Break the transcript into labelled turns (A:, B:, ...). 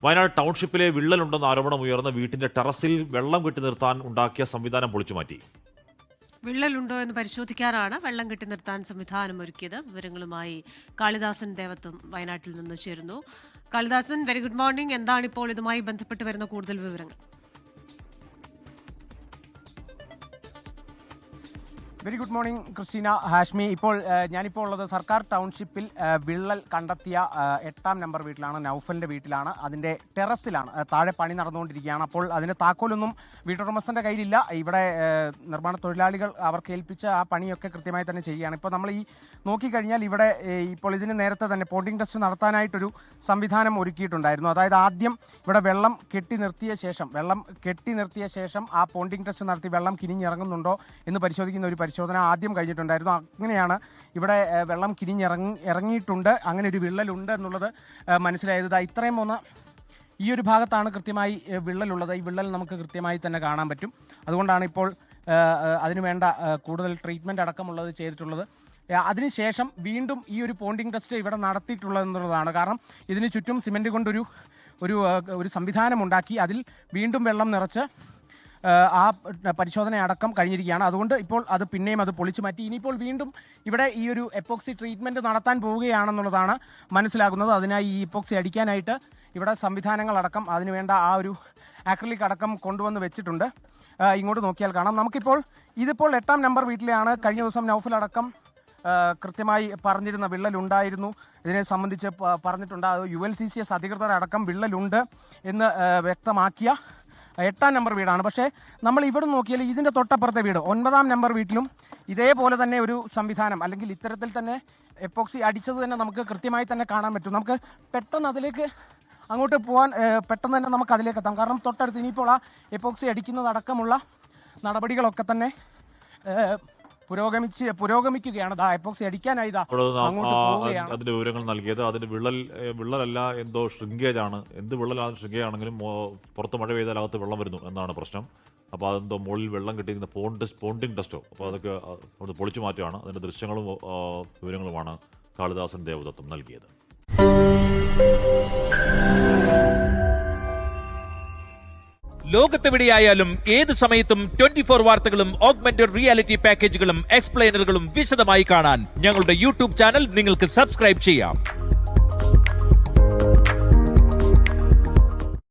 A: വയനാട് ടൗൺഷിപ്പിലെ വിള്ളലുണ്ടെന്ന ആരോപണം ഉയർന്ന വീട്ടിന്റെ ടെറസിൽ വെള്ളം കെട്ടി നിർത്താൻ ഉണ്ടാക്കിയ സംവിധാനം പൊളിച്ചുമാറ്റി.
B: വിള്ളലുണ്ടോ എന്ന് പരിശോധിക്കാനാണ് വെള്ളം കെട്ടി നിർത്താൻ സംവിധാനം ഒരുക്കിയത്. വിവരങ്ങളുമായി കാളിദാസൻ ദേവത്വം വയനാട്ടിൽ നിന്ന് ചേരുന്നു. Kalidasan, very good morning. എന്താണ് ഇപ്പോൾ ഇതുമായി ബന്ധപ്പെട്ട് വരുന്ന കൂടുതൽ വിവരങ്ങൾ?
C: Very good morning Christina, Hashmi. ഞാനിപ്പോൾ ഉള്ളത് സർക്കാർ ടൗൺഷിപ്പിൽ വിള്ളൽ കണ്ടെത്തിയ 8-ാം നമ്പർ വീട്ടിലാണ്, നൗഫലിൻ്റെ വീട്ടിലാണ്. അതിൻ്റെ ടെറസിലാണ്, താഴെ പണി നടന്നുകൊണ്ടിരിക്കുകയാണ്. അപ്പോൾ അതിൻ്റെ താക്കോലൊന്നും വീട്ടുടമസ്ഥൻ്റെ കയ്യിലില്ല. ഇവിടെ നിർമ്മാണ തൊഴിലാളികൾ അവർക്ക് ഏൽപ്പിച്ച ആ പണിയൊക്കെ കൃത്യമായി തന്നെ ചെയ്യുകയാണ്. ഇപ്പോൾ നമ്മൾ ഈ നോക്കിക്കഴിഞ്ഞാൽ ഇവിടെ ഇപ്പോൾ ഇതിന് നേരത്തെ തന്നെ പോണ്ടിംഗ് ടെസ്റ്റ് നടത്താനായിട്ടൊരു സംവിധാനം ഒരുക്കിയിട്ടുണ്ടായിരുന്നു. അതായത് ആദ്യം ഇവിടെ വെള്ളം കെട്ടി നിർത്തിയ ശേഷം ആ പോണ്ടിംഗ് ടെസ്റ്റ് നടത്തി വെള്ളം കിനിഞ്ഞിറങ്ങുന്നുണ്ടോ എന്ന് പരിശോധിക്കുന്ന ഒരു പരിശോധന ആദ്യം കഴിഞ്ഞിട്ടുണ്ടായിരുന്നു. അങ്ങനെയാണ് ഇവിടെ വെള്ളം ഇറങ്ങിയിട്ടുണ്ട്, അങ്ങനെ ഒരു വിള്ളലുണ്ട് എന്നുള്ളത് മനസ്സിലായത്. ഇത്രയും ഈ ഒരു ഭാഗത്താണ് കൃത്യമായി വിള്ളലുള്ളത്. ഈ വിള്ളൽ നമുക്ക് കൃത്യമായി തന്നെ കാണാൻ പറ്റും. അതുകൊണ്ടാണ് ഇപ്പോൾ അതിനുവേണ്ട കൂടുതൽ ട്രീറ്റ്മെൻറ്റ് അടക്കമുള്ളത് ചെയ്തിട്ടുള്ളത്. അതിനുശേഷം വീണ്ടും ഈ ഒരു പോണ്ടിംഗ് ടെസ്റ്റ് ഇവിടെ നടത്തിയിട്ടുള്ളത് എന്നുള്ളതാണ്. കാരണം ഇതിന് ചുറ്റും സിമെൻറ്റ് കൊണ്ടൊരു ഒരു സംവിധാനം ഉണ്ടാക്കി അതിൽ വീണ്ടും വെള്ളം നിറച്ച് ആ പരിശോധന അടക്കം കഴിഞ്ഞിരിക്കുകയാണ്. അതുകൊണ്ട് ഇപ്പോൾ അത് പിന്നെയും പൊളിച്ചു മാറ്റി. ഇനിയിപ്പോൾ വീണ്ടും ഇവിടെ ഈ ഒരു എപ്പോക്സി ട്രീറ്റ്മെൻറ്റ് നടത്താൻ പോവുകയാണെന്നുള്ളതാണ് മനസ്സിലാകുന്നത്. അതിനായി ഈ എപ്പോക്സി അടിക്കാനായിട്ട് ഇവിടെ സംവിധാനങ്ങളടക്കം അതിനുവേണ്ട ആ ഒരു ആക്രിലിക് അടക്കം കൊണ്ടുവന്ന് വെച്ചിട്ടുണ്ട്. ഇങ്ങോട്ട് നോക്കിയാൽ കാണാം. ഇതിപ്പോൾ 8-ാം നമ്പർ വീട്ടിലെയാണ്. കഴിഞ്ഞ ദിവസം നൗഫൽ അടക്കം കൃത്യമായി പറഞ്ഞിരുന്ന വിള്ളലുണ്ടായിരുന്നു, ഇതിനെ സംബന്ധിച്ച് പറഞ്ഞിട്ടുണ്ട്. ULCCS അധികൃതരടക്കം വിള്ളലുണ്ട് എന്ന് വ്യക്തമാക്കിയ 8-ാം നമ്പർ വീടാണ്. പക്ഷേ നമ്മൾ ഇവിടെ നോക്കിയാൽ ഇതിൻ്റെ തൊട്ടപ്പുറത്തെ വീട് 9-ാം നമ്പർ വീട്ടിലും ഇതേപോലെ തന്നെ ഒരു സംവിധാനം അല്ലെങ്കിൽ ഇത്തരത്തിൽ തന്നെ എപ്പോക്സി അടിച്ചത് തന്നെ നമുക്ക് കൃത്യമായി തന്നെ കാണാൻ പറ്റും. നമുക്ക് പെട്ടെന്ന് അതിലേക്ക് അങ്ങോട്ട് പോകാൻ പെട്ടെന്ന് തന്നെ നമുക്ക് അതിലേക്ക് എത്താം. കാരണം തൊട്ടടുത്ത് ഇനിയിപ്പോൾ ആ എപ്പോക്സി അടിക്കുന്നതടക്കമുള്ള നടപടികളൊക്കെ തന്നെ പുരോഗമിക്കുകയാണ്. എപ്പോക്സി അടിക്കാനായി അങ്ങോട്ട് പോവുകയാണ്.
A: അതിന്റെ വിവരങ്ങൾ നൽകിയത് അതിന്റെ വിള്ളലല്ല, എന്തോ ഷ്രിങ്കേജ് ആണ്. എന്ത് വിള്ളലാണ് ഷ്രിങ്കേജ് ആണെങ്കിലും പുറത്ത് മഴ പെയ്താൽ അകത്ത് വെള്ളം വരുന്നു എന്നാണ് പ്രശ്നം. അപ്പോൾ അതെന്തോ മുകളിൽ വെള്ളം കെട്ടിയിരിക്കുന്ന പോണ്ടിംഗ് ടെസ്റ്റോ, അപ്പോൾ അതൊക്കെ അവിടെ പൊളിച്ചു മാറ്റുകയാണ്. അതിന്റെ ദൃശ്യങ്ങളും വിവരങ്ങളുമാണ് കാളിദാസൻ ദേവദത്തം നൽകിയത്.
D: ലോകത്തെവിടെയായാലും ഏത് സമയത്തും 24 വാർത്തകളും ഓഗ്മെന്റഡ് റിയാലിറ്റി പാക്കേജുകളും എക്സ്പ്ലെയിനറുകളും വിശദമായി കാണാൻ ഞങ്ങളുടെ യൂട്യൂബ് ചാനൽ നിങ്ങൾക്ക് സബ്സ്ക്രൈബ് ചെയ്യാം.